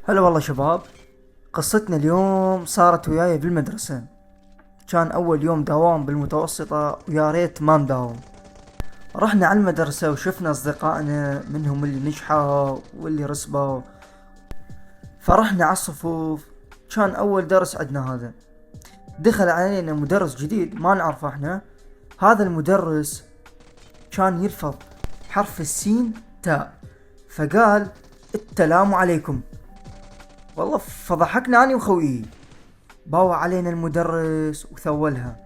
هلا والله شباب. قصتنا اليوم صارت وياي بالمدرسة. كان أول يوم دوام بالمتوسطة ويا ريت ما نداوم. رحنا على المدرسة وشفنا أصدقائنا منهم اللي نجحوا واللي رسبوا. فرحنا على الصفوف. كان أول درس عندنا هذا. دخل علينا مدرس جديد ما نعرفه احنا. هذا المدرس كان يلفظ حرف السين تاء، فقال السلام عليكم. والله فضحكنا أنا وخويي. باوع علينا المدرس وثولها.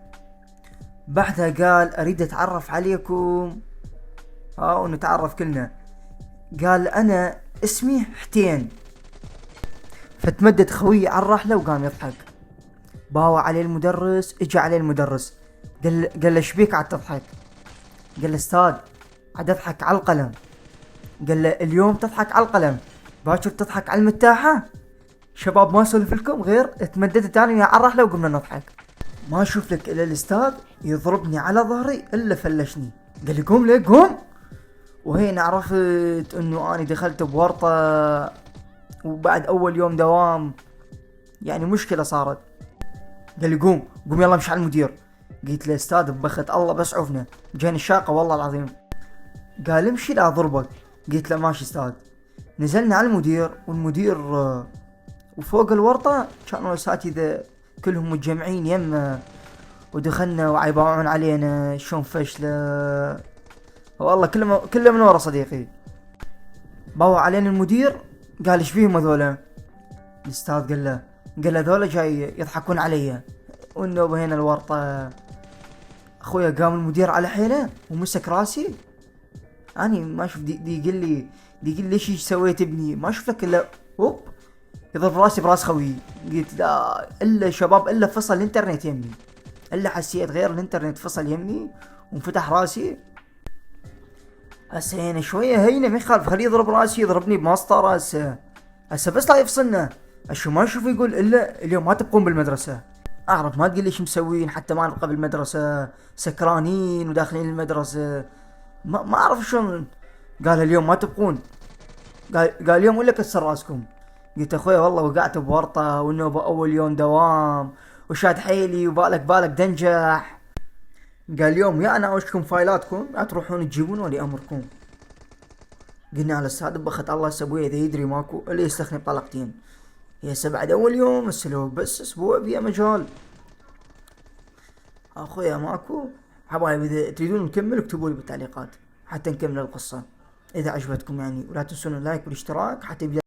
بعدها قال أريد أتعرف عليكم ونتعرف كلنا. قال أنا اسمي حتين. فتمدد خويي على الرحلة وقام يضحك. باوع عليه المدرس، اجى عليه المدرس قال له شبيك عاد تضحك؟ قال له استاذ عاد اضحك على القلم. قال له اليوم تضحك على القلم، باكر تضحك على المتاحة. شباب ما اسولف لكم غير تمددت انا على الرحلة وقمنا نضحك. ما اشوف لك الا الاستاذ يضربني على ظهري الا فلشني. قال لي قوم ليه قوم. وهنا عرفت انه اني دخلت بورطة، وبعد اول يوم دوام يعني مشكلة صارت. قال لي قوم قوم يلا امشي على المدير. قلت له استاذ بخت الله بس عوفنا جاني الشاقة والله العظيم. قال امشي لا اضربك. قلت له ماشي استاذ. نزلنا على المدير، والمدير وفوق الورطة كانوا الاساتذة كلهم متجمعين يمه، ودخلنا وعيباعون علينا شلون فشلة. والله كله من ورا صديقي. باوع علينا المدير قال ايش فيهم هذولا؟ الاستاذ قال له هذولا جاي يضحكون علي والنوبة هنا الورطة. اخويا قام المدير على حيله ومسك راسي. اني ما شوف دي يقول لي ليش سويت ابني؟ ما شوف لك الا هوب يضرب راسي براس خوي. قلت لا الا شباب الا فصل الانترنت يمي، الا حسيت غير الانترنت فصل يمي وانفتح راسي. هسه هنا شوية هينة ما يخالف، خليه يضرب راسي يضربني بمسطرة. هسه بس لا يفصلنا. اشو ما اشوف يقول الا اليوم ما تبقون بالمدرسة. اعرف ما تقول لي شو مسوين حتى ما نبقى بالمدرسة، سكرانين وداخلين المدرسة. ما اعرف شلون. قال اليوم ما تبقون. قال اليوم ولا كسر راسكم. قلت اخويا والله وقعت بورطة والنوبة اول يوم دوام وشاد حيلي وبالك دنجح. قال اليوم يا انا اوشكم فايلاتكم يا تروحون تجيبون ولي امركم. قلنا على السعد بخت الله سبويه اذا يدري ماكو اللي يستخدم طلقتين. هي بعد اول يوم السلوك بس اسبوع بيا مجال. اخويا ماكو. حبايب اذا تريدون نكمل اكتبوا لي بالتعليقات حتى نكمل القصة اذا عجبتكم يعني، ولا تنسون اللايك والاشتراك حتى يبدأ